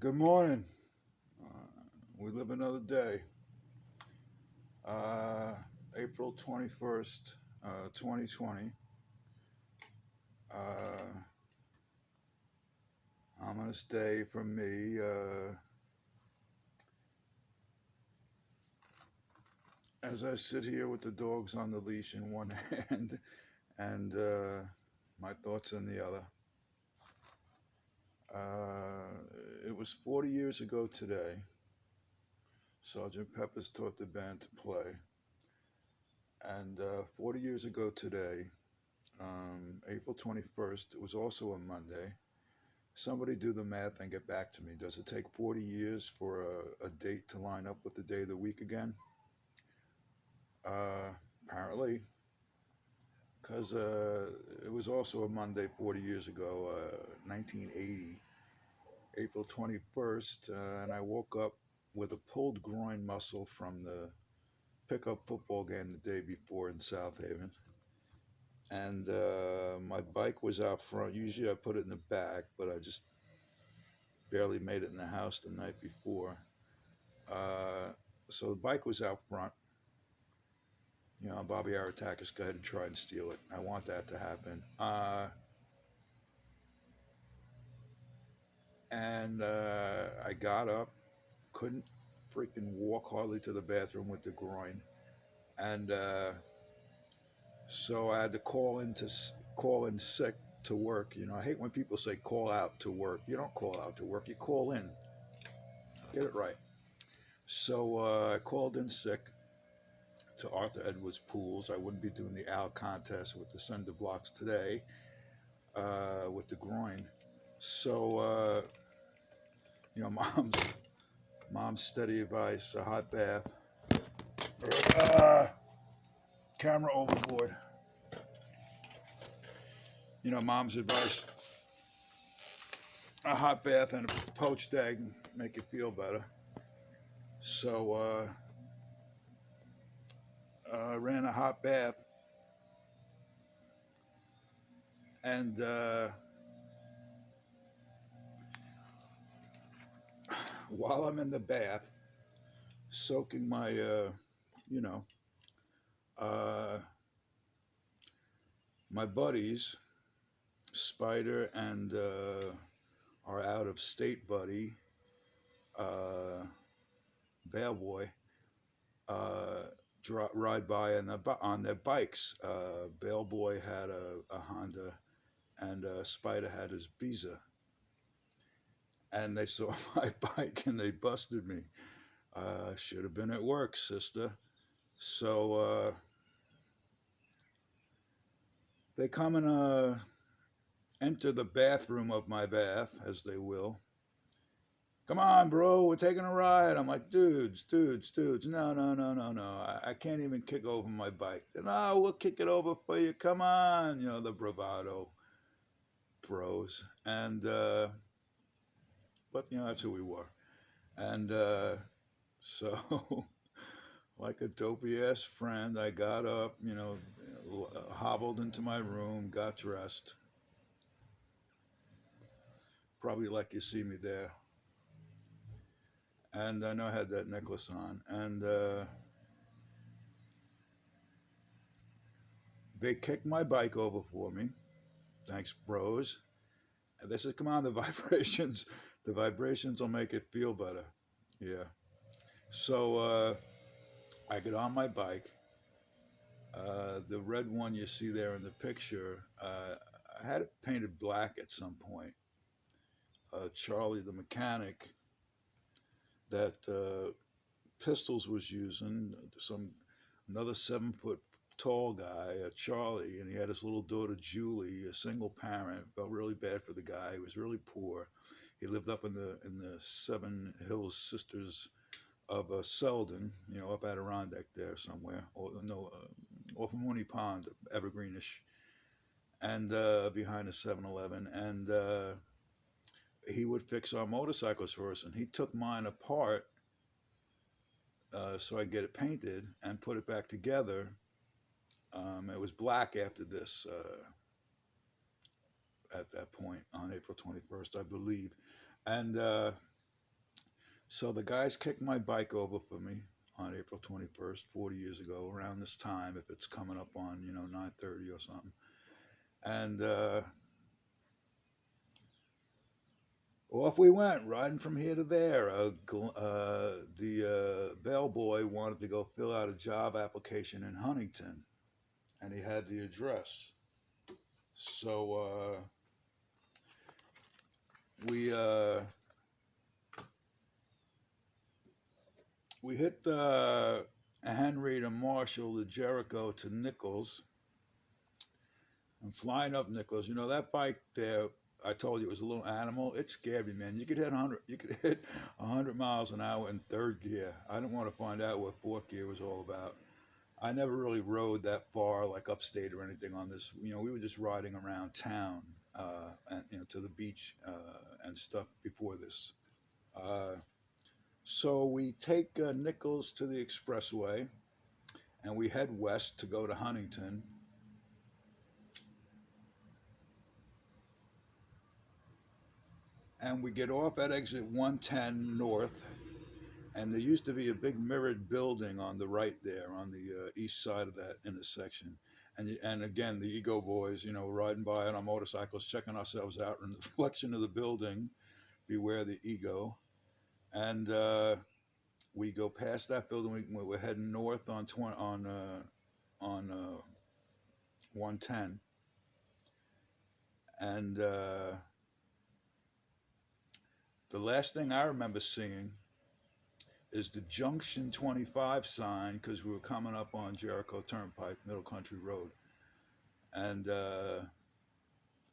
Good morning. We live another day. Uh, April 21st, 2020. Uh, ominous day for me. As I sit here with the dogs on the leash in one hand and my thoughts in the other. It was 40 years ago today. Sergeant Pepper's taught the band to play. And 40 years ago today, April 21st, it was also a Monday. Somebody do the math and get back to me. Does it take 40 years for a date to line up with the day of the week again? Uh, Apparently, because it was also a Monday 40 years ago, 1980, April 21st, and I woke up with a pulled groin muscle from the pickup football game the day before in South Haven. And my bike was out front. Usually I put it in the back, but I just barely made it in the house the night before. Uh, so the bike was out front. You know, Bobby Aratakis, go ahead and try and steal it. I want that to happen. And I got up, couldn't freaking walk hardly to the bathroom with the groin, and so I had to call in sick to work. You know, I hate when people say call out to work. You don't call out to work. You call in. Get it right. So I called in sick to Arthur Edwards Pools. I wouldn't be doing the Al contest with the cinder blocks today with the groin. So, you know, mom's steady advice, a hot bath. Uh, Camera overboard. You know, mom's advice, a hot bath and a poached egg make you feel better. So, I ran a hot bath and while I'm in the bath, soaking my, you know, uh, my buddies, Spider and our out of state buddy, uh, Bellboy, uh, ride by on their bikes. Bellboy had a Honda and Spider had his Biza. And they saw my bike and they busted me. Should have been at work, sister. So they come and enter the bathroom of my bath, as they will. Come on, bro, we're taking a ride. I'm like, dudes. No, no, no, no, no. I can't even kick over my bike. No, we'll kick it over for you. Come on. You know, the bravado bros. And, but, you know, that's who we were. And so, like a dopey ass friend, I got up, you know, hobbled into my room, got dressed. Probably like you see me there. And I know I had that necklace on. And they kicked my bike over for me. Thanks, bros. And they said, come on, the vibrations will make it feel better. Yeah. So I get on my bike. The red one you see there in the picture, I had it painted black at some point. Charlie, the mechanic that Pistols was using, another 7 foot tall guy, Charlie, and he had his little daughter Julie, a single parent. Felt really bad for the guy. He was really poor. He lived up in the Seven Hills Sisters of Selden, you know, up Adirondack there somewhere, or no, off of Mooney Pond, Evergreenish, and behind the 7-Eleven. And he would fix our motorcycles for us, and he took mine apart so I get it painted and put it back together. It was black after this, at that point on April 21st, I believe. And So the guys kicked my bike over for me on April 21st, 40 years ago, around this time, if it's coming up on, 9:30 or something. And off we went, riding from here to there. The bellboy wanted to go fill out a job application in Huntington, and he had the address. So we we hit Henry to Marshall to Jericho to Nichols. I'm flying up Nichols. That bike there. I told you it was a little animal. It scared me, man. You could hit 100. You could hit 100 miles an hour in third gear. I didn't want to find out what fourth gear was all about. I never really rode that far, like upstate or anything on this. We were just riding around town, and to the beach and stuff before this. Uh, so we take Nichols to the expressway, and we head west to go to Huntington. And we get off at exit 110 north, and there used to be a big mirrored building on the right there, on the east side of that intersection. And again, the Ego Boys, riding by on our motorcycles, checking ourselves out in the reflection of the building. Beware the ego. And we go past that building. We're heading north on 110, and the last thing I remember seeing is the Junction 25 sign, because we were coming up on Jericho Turnpike, Middle Country Road, and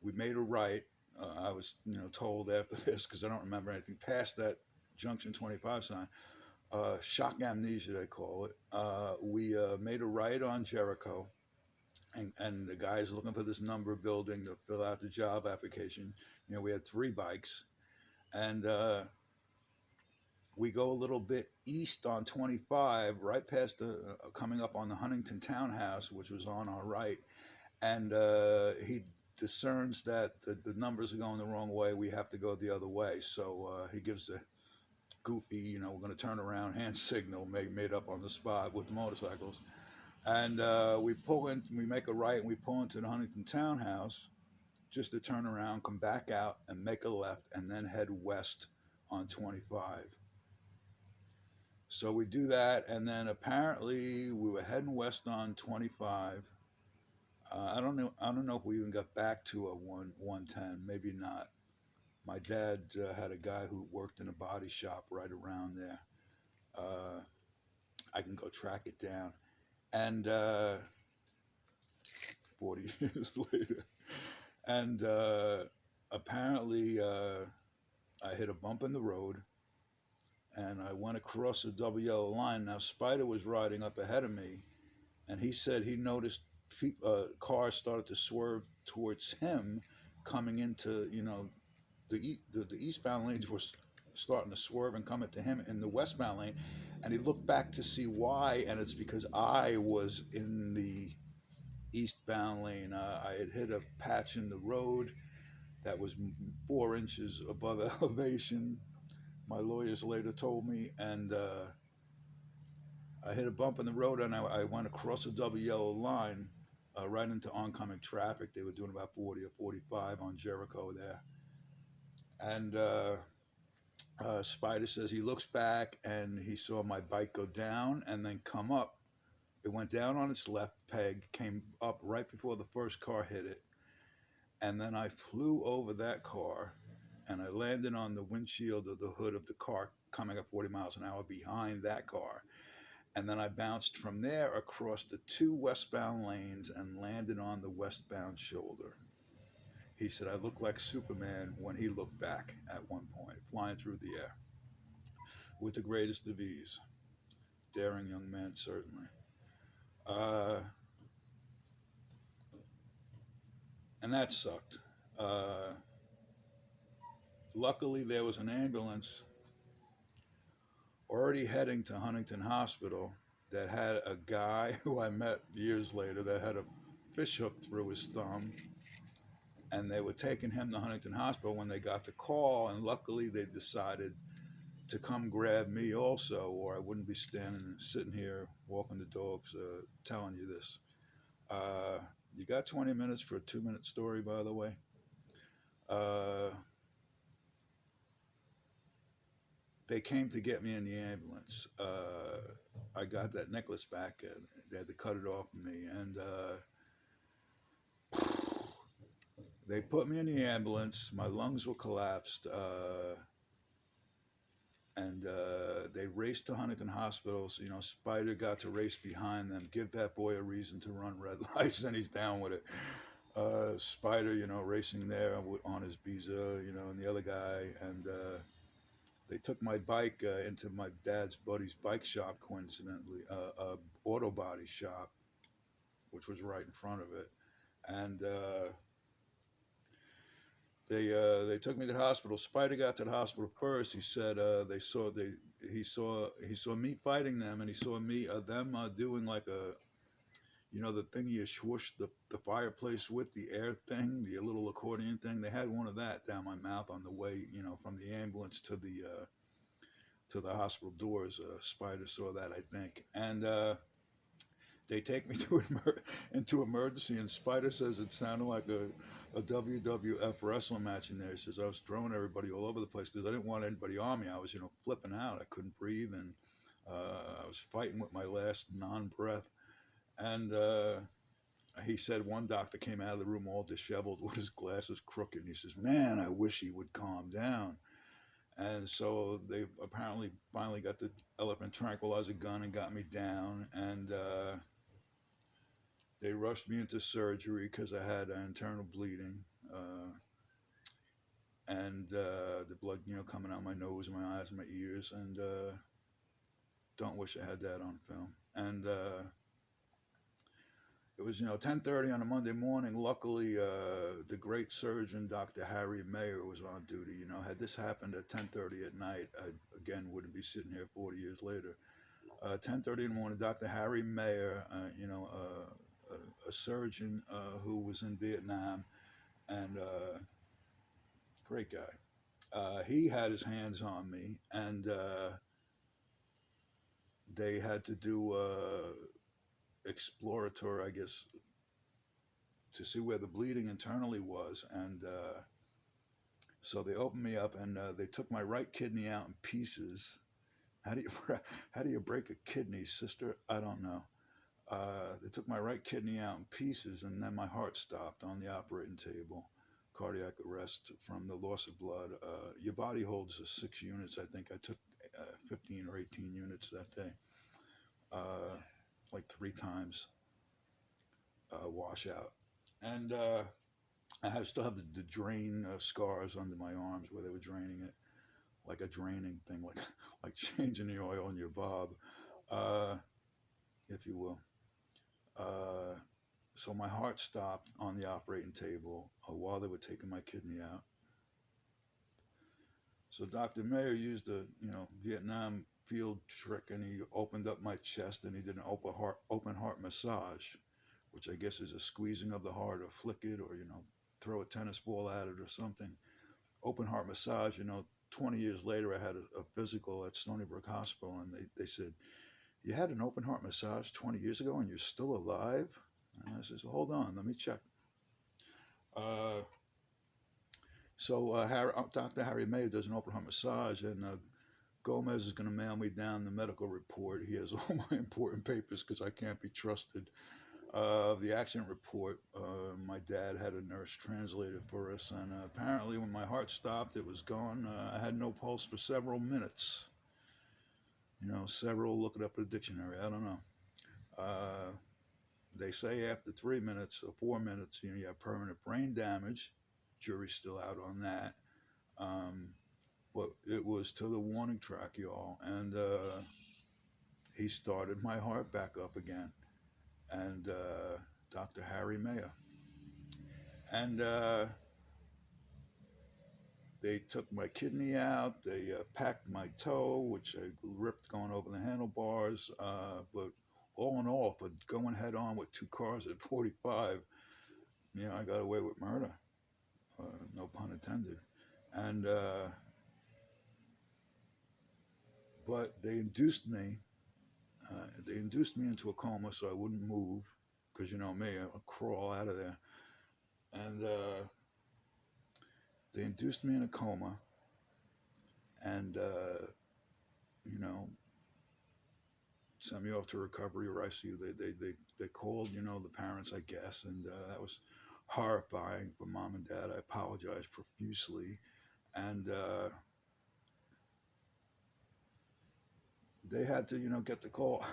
we made a right. I was, told after this, because I don't remember anything past that Junction 25 sign. Shock amnesia, they call it. We made a right on Jericho, and the guy's looking for this number building to fill out the job application. We had 3 bikes, and we go a little bit east on 25, right past the coming up on the Huntington Townhouse, which was on our right, and he discerns that the numbers are going the wrong way. We have to go the other way, so he gives the goofy, we're going to turn around hand signal made up on the spot with the motorcycles, and we pull in, we make a right, and we pull into the Huntington Townhouse just to turn around, come back out, and make a left, and then head west on 25. So we do that, and then apparently we were heading west on 25. I don't know if we even got back to a 110. Maybe not. My dad had a guy who worked in a body shop right around there. I can go track it down. And 40 years later. And apparently I hit a bump in the road, and I went across the double yellow line. Now, Spider was riding up ahead of me, and he said he noticed cars started to swerve towards him coming into, the eastbound lanes were starting to swerve and come into him in the westbound lane. And he looked back to see why, and it's because I was in the eastbound lane. I had hit a patch in the road that was 4 inches above elevation, my lawyers later told me, and I hit a bump in the road, and I went across a double yellow line right into oncoming traffic. They were doing about 40 or 45 on Jericho there. And Spider says he looks back, and he saw my bike go down and then come up. It went down on its left peg, came up right before the first car hit it. And then I flew over that car, and I landed on the windshield of the hood of the car coming at 40 miles an hour behind that car. And then I bounced from there across the 2 westbound lanes and landed on the westbound shoulder. He said I looked like Superman when he looked back at one point, flying through the air with the greatest of ease. Daring young man, certainly. And that sucked. Luckily, there was an ambulance already heading to Huntington Hospital that had a guy who I met years later that had a fish hook through his thumb, and they were taking him to Huntington Hospital when they got the call, and luckily they decided to come grab me also, or I wouldn't be sitting here walking the dogs, telling you this. Uh, you got 20 minutes for a 2 minute story, by the way. Uh, they came to get me in the ambulance. I got that necklace back. They had to cut it off of me, and they put me in the ambulance. My lungs were collapsed, and they raced to Huntington Hospital. So, Spider got to race behind them, give that boy a reason to run red lights, and he's down with it. Spider, racing there on his Biza, and the other guy, and they took my bike into my dad's buddy's bike shop, coincidentally, auto body shop, which was right in front of it, and they took me to the hospital. Spider got to the hospital first. He said he saw me fighting them, and he saw me them doing like the thing you swoosh the fireplace with, the air thing, the little accordion thing. They had one of that down my mouth on the way, from the ambulance to the hospital doors. Spider saw that, I think, and they take me into emergency, and Spider says it sounded like a WWF wrestling match in there. He says I was throwing everybody all over the place because I didn't want anybody on me. I was, flipping out. I couldn't breathe, and I was fighting with my last non-breath. And he said one doctor came out of the room all disheveled with his glasses crooked. And he says, "Man, I wish he would calm down." And so they apparently finally got the elephant tranquilizer gun and got me down. And they rushed me into surgery because I had internal bleeding, and the blood, coming out my nose, my eyes, my ears, and don't wish I had that on film. And it was 10:30 on a Monday morning. Luckily, the great surgeon Dr. Harry Mayer was on duty. Had this happened at 10:30 at night, I again wouldn't be sitting here 40 years later. 10:30 in the morning, Dr. Harry Mayer, a surgeon who was in Vietnam, and great guy. He had his hands on me, and they had to do exploratory, I guess, to see where the bleeding internally was. And so they opened me up, and they took my right kidney out in pieces. How do you how do you break a kidney, sister? I don't know. They took my right kidney out in pieces, and then my heart stopped on the operating table. Cardiac arrest from the loss of blood. Your body holds 6 units. I think I took 15 or 18 units that day, like 3 times washout. And still have the drain scars under my arms where they were draining it, like a draining thing, like like changing the oil in your bob, if you will. So my heart stopped on the operating table while they were taking my kidney out. So Dr. Mayer used a Vietnam field trick, and he opened up my chest, and he did an open heart massage, which I guess is a squeezing of the heart, or flick it, or throw a tennis ball at it or something. Open heart massage. 20 years later, I had a physical at Stony Brook Hospital, and they said, "You had an open heart massage 20 years ago, and you're still alive?" And I says, "Well, hold on, let me check." Uh, so Dr. Harry May does an open heart massage, and Gomez is going to mail me down the medical report. He has all my important papers because I can't be trusted. The accident report, my dad had a nurse translate it for us, and apparently when my heart stopped, it was gone. I had no pulse for several minutes. Several, look it up in the dictionary, I don't know. They say after 3 minutes or 4 minutes, you have permanent brain damage. Jury's still out on that. But it was to the warning track, y'all. And he started my heart back up again. And Dr. Harry Mayer. And they took my kidney out. They packed my toe, which I ripped going over the handlebars. But all in all, for going head on with 2 cars at 45, I got away with murder. No pun intended. And But they induced me into a coma so I wouldn't move, because you know me, I'll crawl out of there. And they induced me in a coma, and you know, sent me off to recovery or ICU. They called, the parents, I guess, and that was horrifying for mom and dad. I apologized profusely, and they had to, get the call.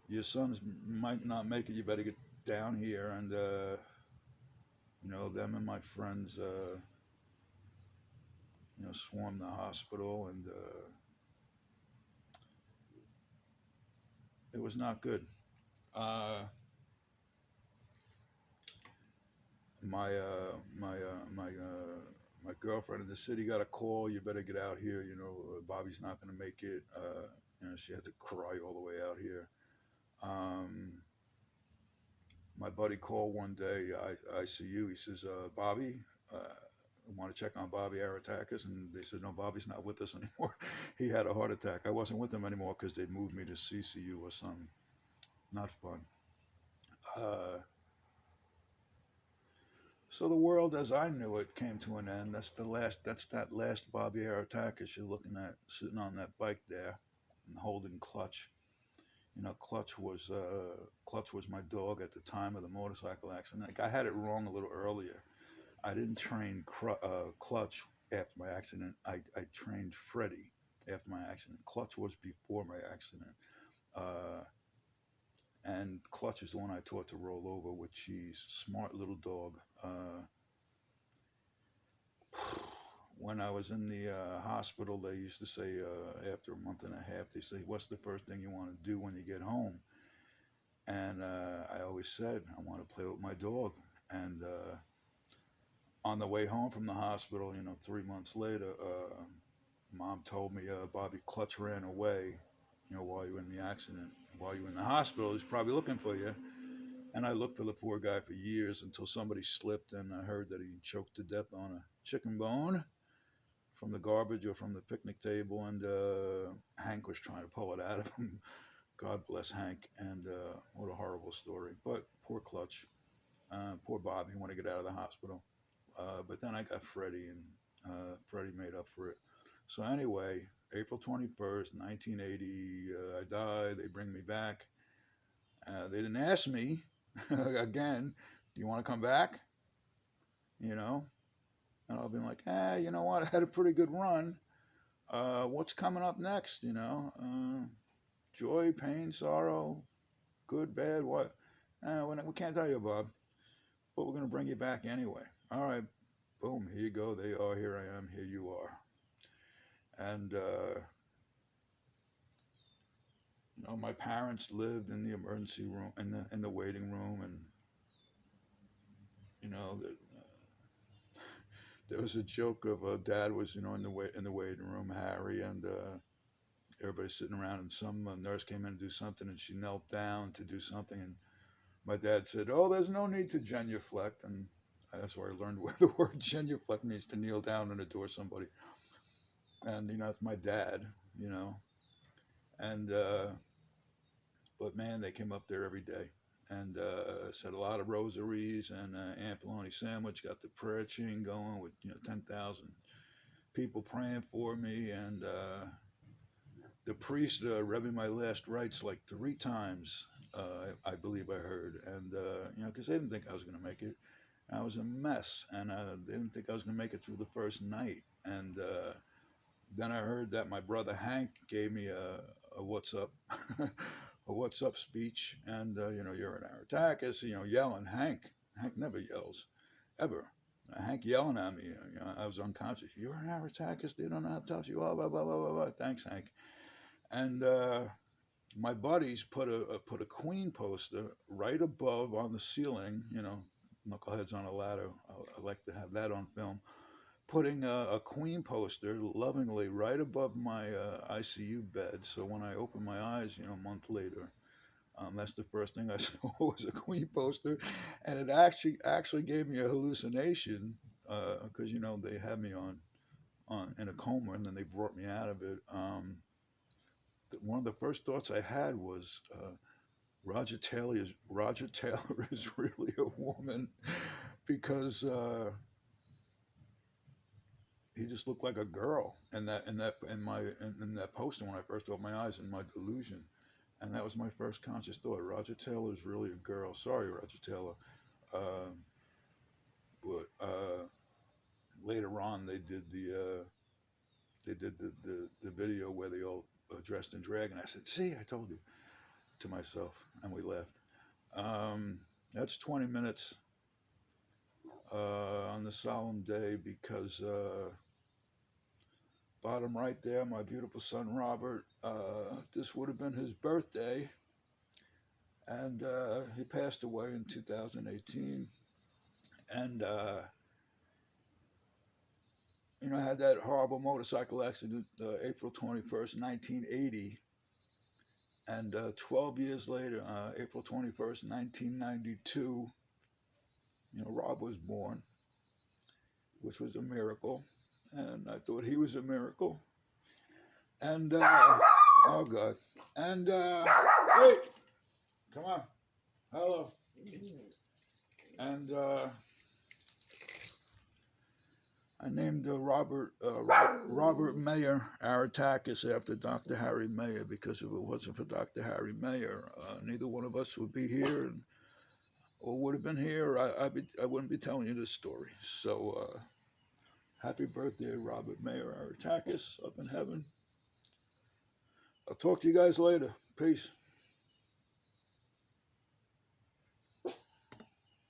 Your sons might not make it. You better get down here, and them and my friends, swarmed the hospital, and it was not good. Uh, my girlfriend in the city got a call. You better get out here. Bobby's not going to make it. She had to cry all the way out here. Um, my buddy called one day. ICU. He says, Bobby. I want to check on Bobby Aratakis, and they said, no, Bobby's not with us anymore. He had a heart attack. I wasn't with him anymore because they moved me to CCU or something. Not fun. Uh, So the world as I knew it came to an end. That's that last Bobby Aratakis you're looking at sitting on that bike there and holding Clutch. Clutch was my dog at the time of the motorcycle accident. Like, I had it wrong a little earlier. I didn't train Clutch after my accident. I trained Freddie after my accident. Clutch was before my accident. Uh, and Clutch is the one I taught to roll over with cheese. Smart little dog. When I was in the hospital, they used to say, after a month and a half, they say, "What's the first thing you want to do when you get home?" And I always said, "I want to play with my dog." And on the way home from the hospital, 3 months later, mom told me, Bobby Clutch ran away, while you were in the accident. While you were in the hospital, he's probably looking for you. And I looked for the poor guy for years until somebody slipped, and I heard that he choked to death on a chicken bone from the garbage or from the picnic table, and Hank was trying to pull it out of him. God bless Hank, and what a horrible story. But poor Clutch, poor Bobby, want to get out of the hospital. But then I got Freddie, and Freddie made up for it. So anyway, April 21st, 1980, I die. They bring me back. They didn't ask me again. Do you want to come back? You know, and I'll be like, you know what? I had a pretty good run. What's coming up next? Joy, pain, sorrow, good, bad, what? We can't tell you, Bob, but we're going to bring you back anyway. All right, boom, here you go. They are, here I am, here you are. And, my parents lived in the emergency room, in the waiting room, and, the, there was a joke of dad was, in the waiting room, Harry, and everybody sitting around, and some nurse came in to do something, and she knelt down to do something, and my dad said, "Oh, there's no need to genuflect," and that's where I learned where the word genuflect means, to kneel down and adore somebody. And it's my dad, you know, and but man, they came up there every day and said a lot of rosaries, and Aunt Poloni sandwich got the prayer chain going with 10,000 people praying for me, and the priest read me my last rites like 3 times. I believe I heard, and because they didn't think I was going to make it. I was a mess, and they didn't think I was going to make it through the first night. And then I heard that my brother Hank gave me a "What's up," a "What's up" speech, and you're an Aretakis, yelling. Hank never yells, ever. Hank yelling at me. I was unconscious. You're an Aretakis. They don't know how tough you are. Blah blah blah blah blah. Thanks, Hank. And my buddies put a Queen poster right above on the ceiling. Knuckleheads on a ladder. I like to have that on film. Putting a Queen poster lovingly right above my ICU bed. So when I opened my eyes, a month later, that's the first thing I saw was a Queen poster, and it actually gave me a hallucination because they had me on in a coma, and then they brought me out of it. one of the first thoughts I had was Roger Taylor is really a woman because he just looked like a girl in that poster when I first opened my eyes in my delusion, and that was my first conscious thought. Roger Taylor is really a girl. Sorry, Roger Taylor. Uh, but later on, they did the video where they all dressed in drag, and I said, "See, I told you," to myself, and we laughed. That's 20 minutes on the solemn day because bottom right there, my beautiful son Robert. This would have been his birthday, and he passed away in 2018. And I had that horrible motorcycle accident, April 21st, 1980. And 12 years later, April 21st, 1992, Rob was born, which was a miracle. And I thought he was a miracle. And, oh God. And, wait, come on. Hello. And I named Robert Mayer Aretakis after Dr. Harry Mayer, because if it wasn't for Dr. Harry Mayer, neither one of us would be here, or would have been here. I wouldn't be telling you this story. So happy birthday, Robert Mayer Aretakis, up in heaven. I'll talk to you guys later. Peace.